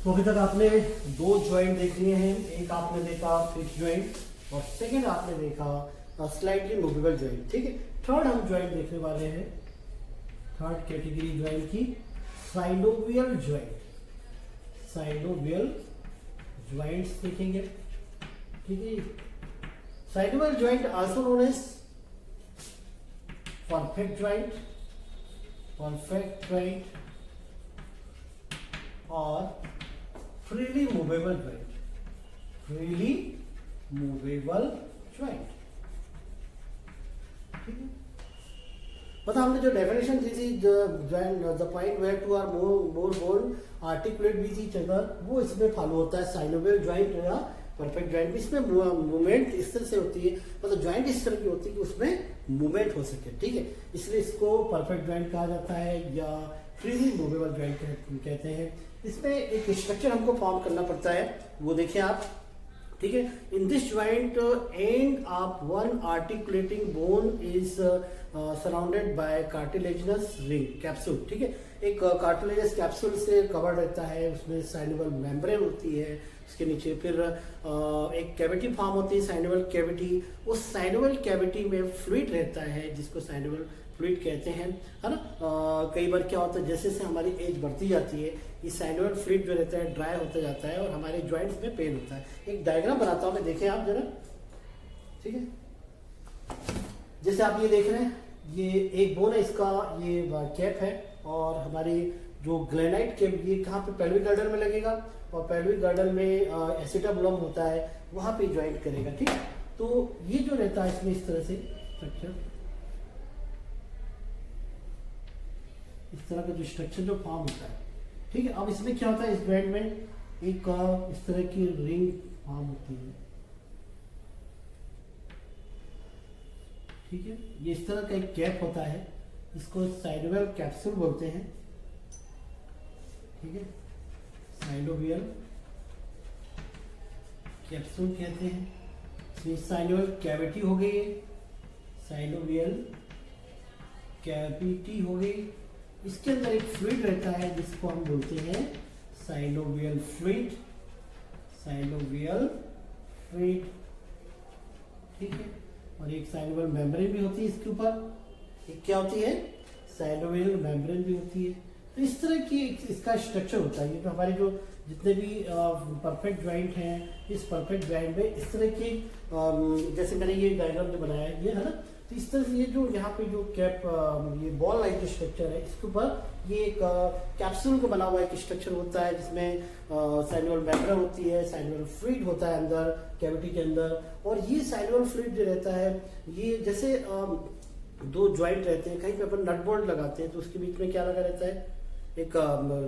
तो अभी तक आपने दो ज्वाइंट देख लिए हैं। एक आपने देखा फिक्स ज्वाइंट और सेकंड आपने देखा स्लाइटली मूवेबल ज्वाइंट। ठीक है, थर्ड हम ज्वाइंट देखने वाले हैं, थर्ड कैटेगरी ज्वाइंट की साइनोवियल ज्वाइंट। साइनोवियल ज्वाइंट्स देखेंगे। ठीक है, synovial joint also known as perfect joint, perfect joint और freely movable joint, freely movable joint. ठीक है, पता हमने जो डेफिनेशन दी थी, the point where two or more bone articulate with each other, वो इसमें फॉलो होता है साइनोवियल ज्वाइंट या परफेक्ट ज्वाइंट। इसमें मूवमेंट इस तरह से होती है, मतलब ज्वाइंट इस तरह की होती है कि उसमें मूवमेंट हो सके। ठीक है, इसलिए इसको परफेक्ट ज्वाइंट कहा जाता है या फ्रीली मूवेबल ज्वाइंट कहते हैं। इसमें एक स्ट्रक्चर हमको फॉर्म करना पड़ता है, वो देखिए आप। ठीक है, in this joint end of one articulating bone is surrounded by cartilaginous ring capsule. ठीक है, एक कार्टिलेजिनस कैप्सूल से कवर रहता है, उसमें साइनोवियल मेम्ब्रेन होती है, उसके नीचे फिर एक कैविटी फॉर्म होती है, साइनोवियल कैविटी। उस साइनोवियल कैविटी में फ्लूइड रहता है जिसको साइनोवियल फ्लूइड कहते हैं, है ना। कई बार क्या होता है, जैसे जैसे हमारी एज बढ़ती जाती है, ये साइनोवियल फ्लूइड जो रहता है ड्राई होता जाता है और हमारे जॉइंट्स में पेन होता है। एक डायग्राम बनाता हूं मैं, देखें आप जरा। ठीक है, जैसे आप ये देख रहे हैं, ये एक बोन है, इसका ये कैप है और हमारी जो ग्रेनाइट कैप ये कहाँ पे पेल्विक गर्डर में लगेगा और पेल्विक गर्डर में एसिटाबुलम होता है, वहां पे ज्वाइंट करेगा। ठीक है, तो ये जो रहता है इसमें इस तरह से स्ट्रक्चर, इस तरह का जो स्ट्रक्चर जो फॉर्म होता है। ठीक है, अब इसमें क्या होता है, इस ज्वाइंट में एक इस तरह की रिंग फॉर्म होती है। ठीक है, ये इस तरह का एक कैप होता है, इसको साइनोवियल कैप्सूल बोलते हैं। ठीक है, साइनोवियल कैप्सूल कहते हैं। साइनोवियल कैविटी हो गई, साइनोवियल कैविटी हो गई। इसके अंदर एक फ्लूइड रहता है जिसको हम बोलते हैं साइनोवियल फ्लूइड, साइनोवियल फ्लूइड। ठीक है, और एक साइनोवियल मेम्ब्रेन भी होती है इसके ऊपर। एक क्या होती है, साइनोवियल मेम्ब्रेन भी होती है। तो इस तरह की इसका स्ट्रक्चर होता है। ये तो हमारे जो जितने भी परफेक्ट ज्वाइंट हैं, इस परफेक्ट ज्वाइंट में इस तरह की जैसे मैंने ये डायग्राम जो बनाया है, ये है ना, तो इस तरह से ये जो यहाँ पे जो कैप ये बॉल लाइक जो स्ट्रक्चर है, इसके ऊपर ये एक कैप्सूल का बना हुआ एक स्ट्रक्चर होता है जिसमें साइनोवियल मेम्ब्रेन होती है, साइनोवियल फ्लूइड होता है अंदर कैविटी के अंदर। और ये साइनोवियल फ्लूइड जो रहता है, ये जैसे दो ज्वाइंट रहते हैं, कहीं पे अपन नट बोल्ट लगाते हैं तो उसके बीच में क्या लगा रहता है, एक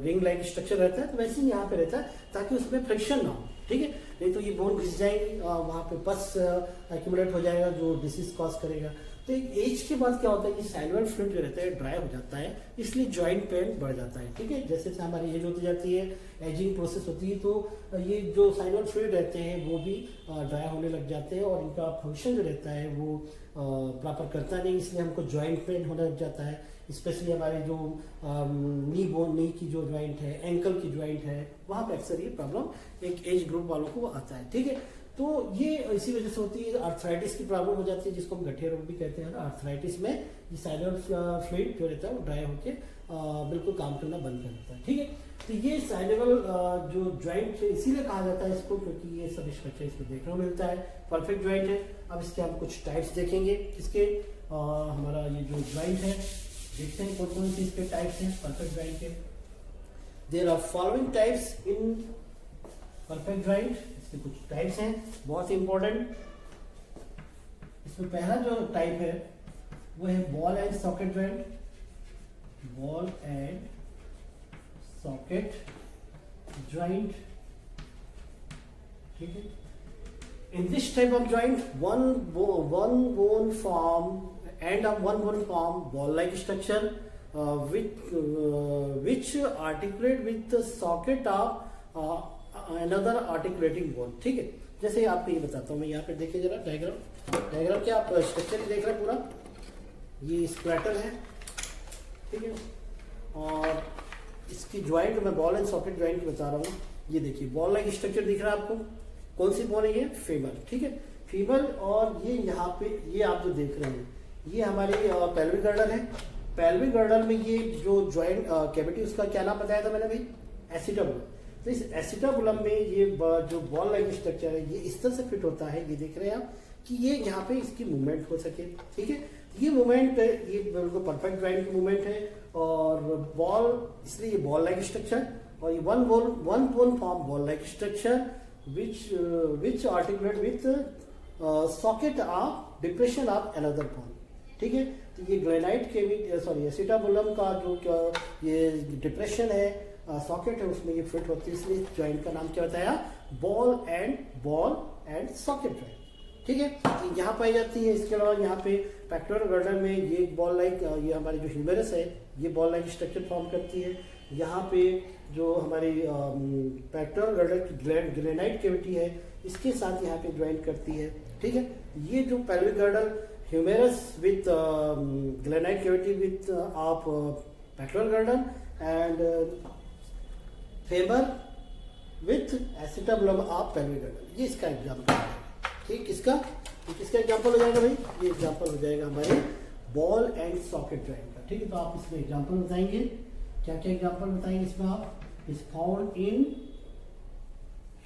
रिंग लाइक स्ट्रक्चर रहता है, तो वैसे ही यहाँ पे रहता है ताकि उसमें फ्रिक्शन ना हो। ठीक है, नहीं तो ये बोन घिस जाएगी, वहाँ पे पस एक्यूमुलेट हो जाएगा जो डिसीज कॉज करेगा। तो एक एज के बाद क्या होता है, ये साइनोवियल फ्लूइड जो रहता है ड्राई हो जाता है, इसलिए जॉइंट पेन बढ़ जाता है। ठीक है, जैसे जैसे हमारी एज होती जाती है, एजिंग प्रोसेस होती है, तो ये जो साइनोवियल फ्लूइड रहते हैं वो भी ड्राई होने लग जाते हैं और इनका फंक्शन जो रहता है वो प्रॉपर करता नहीं, इसलिए हमको जॉइंट पेन होने लग जाता है। स्पेशली हमारे जो नी की जो ज्वाइंट है, एंकल की ज्वाइंट है, वहां पे अक्सर ये प्रॉब्लम एक एज ग्रुप वालों को आता है। ठीक है, तो ये इसी वजह से होती है। आर्थराइटिस की प्रॉब्लम हो जाती है जिसको हम गठिया रोग भी कहते हैं। आर्थराइटिस में ये साइनोवियल फ्लूइड जो रहता है वो ड्राई होकर बिल्कुल काम करना बंद कर देता है। ठीक है, तो ये साइनोवियल जो ज्वाइंट है इसीलिए कहा जाता है इसको, क्योंकि ये सब स्ट्रक्चर इसको देखने को मिलता है। परफेक्ट ज्वाइंट है। अब इसके हम कुछ टाइप्स देखेंगे। इसके हमारा ये जो ज्वाइंट है, देखते हैं कौन कौन से इसके टाइप्स हैं परफेक्ट ज्वाइंट के। There are following types in perfect joint. इसके कुछ टाइप्स हैं बहुत ही इंपॉर्टेंट। इसमें पहला जो टाइप है वो है ball and socket joint. Ball and socket joint. ठीक है, in this type of joint one bone form end of one bone form ball like structure which articulate with the socket of another articulating bone। ठीक है, जैसे आपको ये बताता हूँ मैं, यहाँ पे देखिए जरा डायग्राम क्या आप स्ट्रक्चर ही देख रहे हैं पूरा। ये स्क्वाटर है, ठीक है, और इसकी ज्वाइंट मैं बॉल एंड सॉकेट ज्वाइंट बता रहा हूँ। ये देखिए बॉल लाइक स्ट्रक्चर दिख रहा है आपको, कौन सी बॉल है ये, फेमर, ठीक है, फीमर। और ये यहाँ पे ये आप जो देख रहे हैं ये हमारी पेल्विक गर्डल है। पेल्विक गर्डल में ये जो ज्वाइंट कैविटी उसका क्या नाम बताया था मैंने भाई, एसिटाबुलम। तो इस एसिटाबुलम में ये जो बॉल लाइक स्ट्रक्चर है ये इस तरह से फिट होता है, ये देख रहे हैं आप कि ये यहाँ पे इसकी मूवमेंट हो सके, ठीक है। ये मूवमेंट ये बिल्कुल परफेक्ट ज्वाइंट की मूवमेंट है और बॉल, इसलिए ये बॉल लाइक स्ट्रक्चर। और ये one bone form ball like structure which articulate with socket of depression of another bone, ठीक है। तो ये ग्रेनाइट के सॉरी एसिटाबुलम का जो ये डिप्रेशन है सॉकेट है उसमें ये फिट होती है, इसलिए ज्वाइंट का नाम क्या बताया, बॉल एंड सॉकेट ज्वाइंट, ठीक है। तो यहाँ पाई जाती है। इसके अलावा यहाँ पे पेक्टोरल गर्डल में ये बॉल लाइक ये हमारी जो ह्यूमेरस है ये बॉल लाइक स्ट्रक्चर फॉर्म करती है। यहाँ पे जो हमारी पेक्टोरल गर्डल की ग्रेनाइट कैविटी है इसके साथ यहाँ पे ज्वाइंट करती है, ठीक है। ये जो pelvic girdle humerus with granite cavity with of pectoral girdle and femur with acetabulum of pelvic girdle, ये इसका एग्जाम्पल है, ठीक। किसका एग्जाम्पल हो जाएगा भाई, ये एग्जाम्पल हो जाएगा हमारे बॉल एंड सॉकेट ज्वाइंट का, ठीक है। तो आप इसमें एग्जाम्पल बताएंगे, क्या क्या एग्जाम्पल बताएंगे इसमें आप, is found in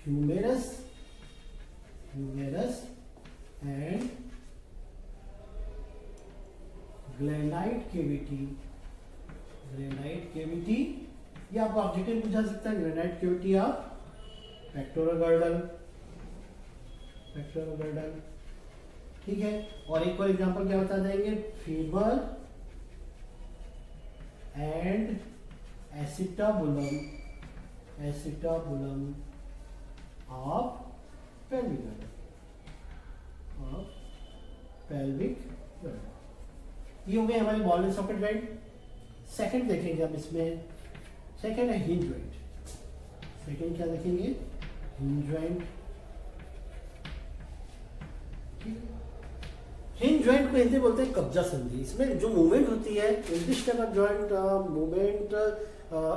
humerus and granite cavity, ये आपको ऑब्जेक्टिव पूछा सकता है, granite cavity of pectoral girdle, ठीक है। और एक और एग्जांपल क्या बता देंगे, femur and acetabulum of pelvic girdle, ये हो गए हमारे ball and socket joint. Second देखेंगे अब इसमें, सेकंड है हिंज ज्वाइंट। सेकंड क्या देखेंगे, हिंज ज्वाइंट। हिंज ज्वाइंट को हिंदी बोलते हैं कब्जा संधि। इसमें जो मूवमेंट होती है in this type of joint movement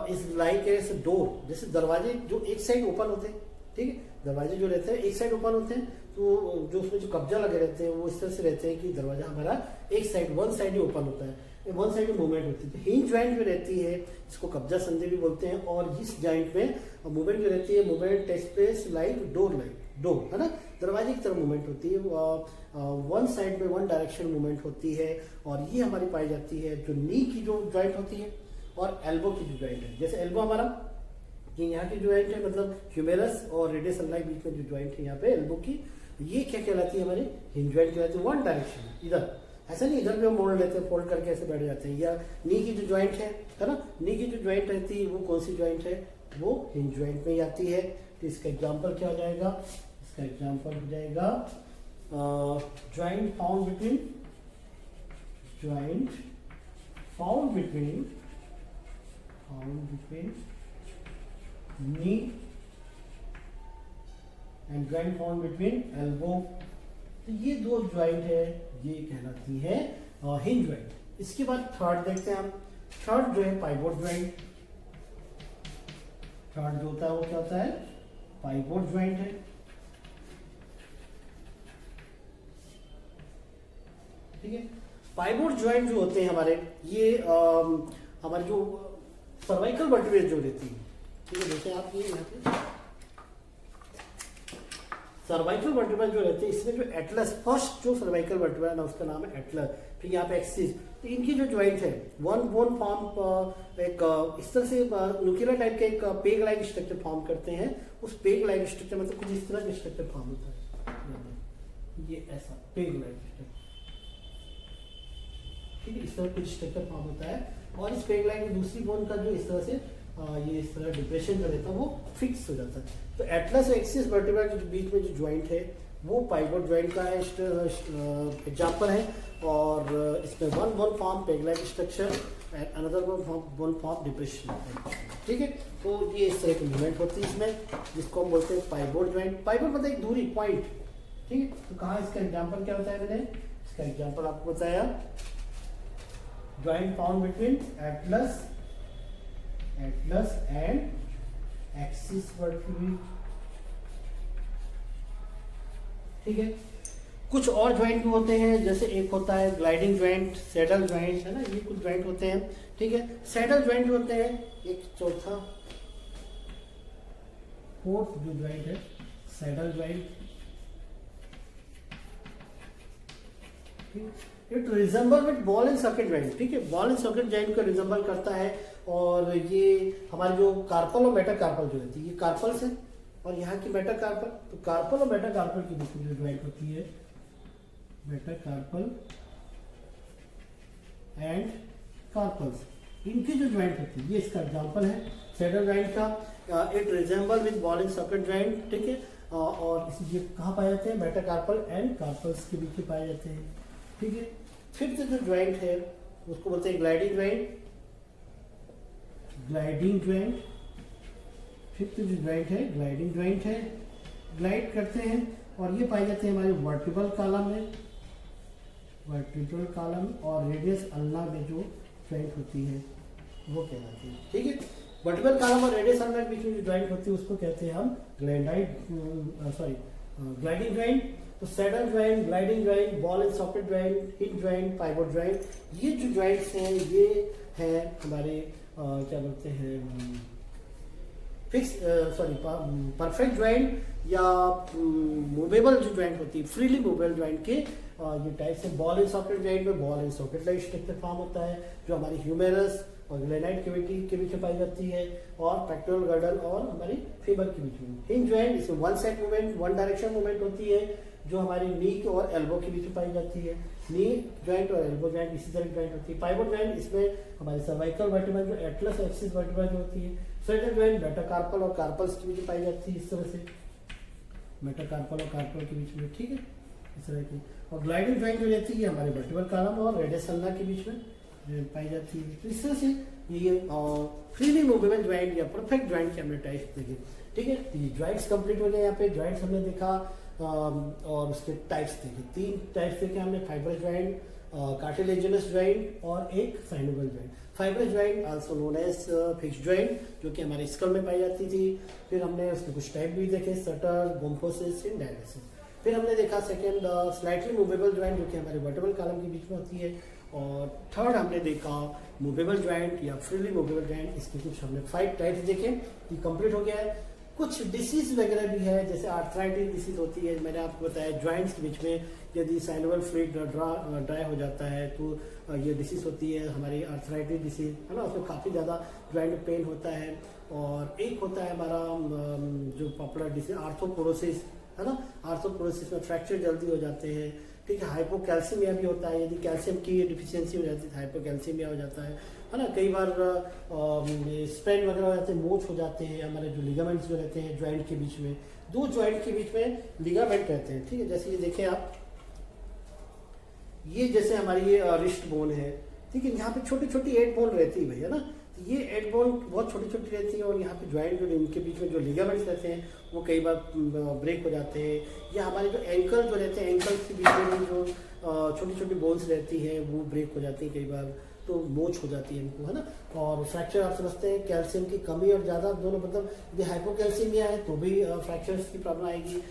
is like S door, जैसे दरवाजे जो एक साइड ओपन होते हैं, ठीक है, दरवाजे जो रहते हैं एक साइड ओपन होते हैं, तो जो उसमें जो कब्जा लगे रहते हैं वो इस तरह से रहते हैं कि दरवाजा हमारा एक साइड वन साइड ही ओपन होता है, वन साइड मूवमेंट होती है। हिंज ज्वाइंट जो रहती है इसको कब्जा संधि भी बोलते हैं। और इस ज्वाइंट में मूवमेंट जो रहती है, movement takes place like door है ना, दरवाजे की तरह मूवमेंट होती है, वन साइड में वन डायरेक्शन मूवमेंट होती है। और ये हमारी पाई जाती है जो नी की जो ज्वाइंट होती है और एल्बो की जो ज्वाइंट है। जैसे एल्बो हमारा कि यहाँ की ज्वाइंट है, मतलब ह्यूमेरस और रेडियस अल्नाई बीच में जो ज्वाइंट है यहाँ पे एल्बो की, ये क्या कहलाती है, हमारी हिंज ज्वाइंट कहलाती है। वन डायरेक्शन इधर, ऐसा नहीं इधर भी हम मोड़ लेते हैं, फोल्ड करके ऐसे बैठ जाते हैं। या नी की जो ज्वाइंट है ना, नी की जो ज्वाइंट रहती है वो कौन सी ज्वाइंट है, वो हिंज ज्वाइंट में ही आती है। तो इसका एग्जाम्पल क्या हो जाएगा, इसका एग्जाम्पल हो जाएगा joint found between knee and joint found between elbow। तो ये दो ज्वाइंट है, ये कहलाती है हिंज ज्वाइंट। इसके बाद थर्ड देखते हैं हम। थर्ड जो है पाइवोट ज्वाइंट। थर्ड जो होता है वो क्या होता है, पाइवोट ज्वाइंट है, ठीक है। पाइवोट ज्वाइंट जो होते हैं हमारे, ये हमारे जो सर्वाइकल वर्टिब्रेज जो रहती है, ठीक है, जैसे आप ये यहाँ पे सर्वाइकल वर्टिब्रा जो रहते हैं, इसमें जो एटलस, फर्स्ट जो सर्वाइकल वर्टिब्रा है ना उसका नाम है एटलस, फिर यहाँ पे एक्सिस। तो इनकी जो ज्वाइंट है वन बोन फॉर्म एक इस तरह से न्यूक्लियर टाइप के एक पेग लाइक स्ट्रक्चर फॉर्म करते हैं। उस पेग लाइक स्ट्रक्चर मतलब कुछ इस तरह का स्ट्रक्चर फॉर्म होता है, ये ऐसा पेग लाइक स्ट्रक्चर, ठीक है, इस तरह कुछ स्ट्रक्चर फॉर्म होता है। और इस पेग लाइन में दूसरी बोन का जो इस तरह से ये इस तरह डिप्रेशन का रहता है वो फिक्स हो जाता है। तो एटलस और एक्सिस वर्टिब्रा के बीच में जो ज्वाइंट है वो पाइवोट ज्वाइंट का एग्जांपल है। और इसमें one bone form peg like structure and another bone form depression, ठीक है। तो ये इस तरह की मूवमेंट होती है इसमें, जिसको हम बोलते हैं पाइवोट ज्वाइंट। पाइवोट मतलब एक दूरी, पॉइंट, ठीक है। तो कहाँ इसका एग्जाम्पल क्या बताया मैंने, इसका एग्जाम्पल आपको बताया joint found between Atlas and axis vertebrae, ठीक है। कुछ और ज्वाइंट भी होते हैं, जैसे एक होता है ग्लाइडिंग ज्वाइंट, सैडल ज्वाइंट, है ना, ये कुछ ज्वाइंट होते हैं, ठीक है। सैडल ज्वाइंट होते हैं, एक चौथा फोर्थ जो ज्वाइंट है saddle joint, it resemble with ball and socket joint, ठीक है। बॉल एंड सॉकेट ज्वाइंट को रिजेंबल करता है, और ये हमारे जो कार्पल और मेटाकार्पल जो रहती है, ये कार्पल्स है और यहाँ की मेटाकार्पल, तो कार्पल और मेटाकार्पल की बीच में जो ज्वाइंट होती है मेटाकार्पल एंड कार्पल्स, इनकी जो ज्वाइंट होती है, ये इसका एग्जांपल है सैडल ज्वाइंट का। It resemble with ball and socket joint, ठीक है। और ये कहाँ पाए जाते हैं, मेटाकार्पल एंड कार्पल्स के बीच में पाए जाते हैं, ठीक है। फिफ्थ जो ज्वाइंट है उसको बोलते हैं gliding joint, gliding joint, fifth जो ज्वाइंट है ग्लाइडिंग ज्वाइंट है, ग्लाइड करते हैं, और ये पाए जाते हैं हमारे वर्टिब्रल कॉलम में, वर्टिब्रल कॉलम और रेडियस अल्ना में जो ज्वाइंट होती है वो कहलाती है, ठीक है। वर्टिब्रल कॉलम और रेडियस अल्ना के बीच में जो ज्वाइंट होती है उसको कहते हैं हम ग्लाइडिंग ज्वाइंट। तो saddle joint, gliding joint, ball and socket joint, hinge joint, pivot joint, ये जो ज्वाइंट्स हैं ये है हमारे क्या बोलते हैं फिक्स परफेक्ट ज्वाइंट या मूवेबल जो ज्वाइंट होती है, फ्रीली मूवेबल ज्वाइंट के ये टाइप्स है। बॉल एंड सॉकेट ज्वाइंट में ball and socket like structure form होता है, जो हमारी ह्यूमेरस और ग्लेनाइड कैविटी के बीच में पाई जाती है, और पेक्टोरल गर्डल और हमारी फीमर के बीच में। हिंज ज्वाइंट इसमें one side movement, one direction movement होती है, जो हमारी नी और एल्बो के बीच में पाई जाती है। नी ज्वाइंट और एल्बो ज्वाइंट इसी तरह की ज्वाइंट होती है। पाइवोट ज्वाइंट इसमें हमारी सर्वाइकल वर्टिब्रा जो एटलस एक्सिस वर्टिब्रा जो होती है। सैडल ज्वाइंट मेटाकार्पल और कार्पल्स के बीच में पाई जाती है, इस तरह से मेटाकार्पल और कार्पल के बीच में, ठीक है, इस तरह की। और ग्लाइडिंग ज्वाइंट जो रहती है हमारे वर्टिब्रल कॉलम और रेडियस अल्ना के बीच में पाई जाती है। तो इस तरह से ये फ्रीली मूवेबल ज्वाइंट या परफेक्ट ज्वाइंट के हमने टाइप्स देखे, ठीक है। तो ये ज्वाइंट्स कंप्लीट हो गए, यहाँ पे ज्वाइंट्स हमने देखा और उसके टाइप्स देखे, 3 टाइप्स देखे हमने, फाइब्रस ज्वाइंट, कार्टिलेजिनस ज्वाइंट और एक synovial joint. Fibrous joint also known as fixed joint, जो कि हमारे स्कल में पाई जाती थी। फिर हमने उसके कुछ टाइप भी देखे, सटर, गोम्फोसिस एंड डायलिसिस। फिर हमने देखा सेकेंड स्लाइटली मूवेबल ज्वाइंट, जो कि हमारे वर्टिब्रल कॉलम के बीच में होती है। और थर्ड हमने देखा मूवेबल ज्वाइंट या फ्रीली मूवेबल ज्वाइंट, इसके कुछ हमने 5 टाइप्स देखे, ये कंप्लीट हो गया है। कुछ डिसीज वगैरह भी है, जैसे आर्थराइटिस डिसीज होती है, मैंने आपको बताया ज्वाइंट्स के बीच में यदि साइनोवियल फ्लूइड ड्राई हो जाता है तो ये डिसीज होती है हमारी आर्थराइटिस डिसीज, है ना, उसमें काफ़ी ज़्यादा ज्वाइंट पेन होता है। और एक होता है हमारा जो पॉपुलर डिसीज आर्थ्रोपोरोसिस, है ना, आर्थ्रोपोरोसिस में फ्रैक्चर जल्दी हो जाते हैं, ठीक है। हाइपोकैल्सीमिया भी होता है, यदि कैल्शियम की डिफिशियंसी हो जाती है हाइपोकैल्सीमिया हो जाता है ना। कई बार स्प्रेन वगैरह हो जाते हैं, मोच हो जाते हैं, हमारे जो लिगामेंट्स जो रहते हैं ज्वाइंट के बीच में, 2 ज्वाइंट के बीच में लिगामेंट रहते हैं, ठीक है। जैसे ये देखें आप, ये जैसे हमारी ये रिस्ट बोन है, ठीक है, यहाँ पे छोटी छोटी 8 बोन रहती है भैया ना, तो ये 8 बोन बहुत छोटी छोटी रहती है, और यहाँ पे ज्वाइंट जो इनके बीच में जो लिगामेंट्स रहते हैं वो कई बार ब्रेक हो जाते हैं, या हमारे जो एंकल जो रहते हैं, एंकल्स के बीच में भी जो छोटी छोटी बोन्स रहती हैं वो ब्रेक हो जाती है कई बार, तो मोच हो जाती है इनको, है ना। और फ्रैक्चर आप समझते हैं कैल्शियम की कमी और ज़्यादा दोनों, मतलब यदि हाइपोकैल्सीमिया है तो भी फ्रैक्चर्स की प्रॉब्लम आएगी,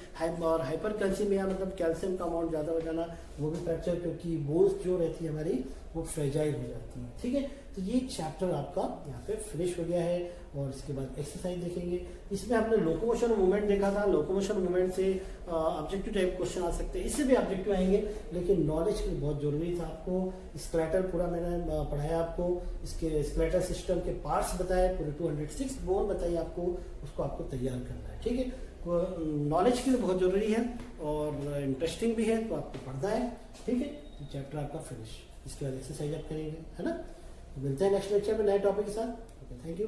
और हाइपर कैल्सीमिया मतलब कैल्शियम का अमाउंट ज़्यादा हो जाना, वो भी फ्रैक्चर, क्योंकि बोन्स जो रहती है हमारी वो फ्रेजाइल हो जाती है, ठीक है। तो ये चैप्टर आपका यहाँ पे फिनिश हो गया है, और इसके बाद एक्सरसाइज देखेंगे। इसमें आपने लोकोमोशन मूवमेंट देखा था, लोकोमोशन मूवमेंट से ऑब्जेक्टिव टाइप क्वेश्चन आ सकते हैं, इससे भी ऑब्जेक्टिव आएंगे, लेकिन नॉलेज के बहुत जरूरी था आपको। स्केलेटल पूरा मैंने पढ़ाया आपको, इसके स्केलेटल सिस्टम के पार्ट्स बताए, पूरे 206 बोन बताइए आपको, उसको आपको तैयार करना है, ठीक है। नॉलेज के लिए बहुत जरूरी है और इंटरेस्टिंग भी है, तो आपको पढ़ना है, ठीक है। तो चैप्टर आपका फिनिश, इसके बाद एक्सरसाइज आप करेंगे, है ना। मिलते हैं नेक्स्ट लेक्चर में नए टॉपिक के साथ। Okay, thank you.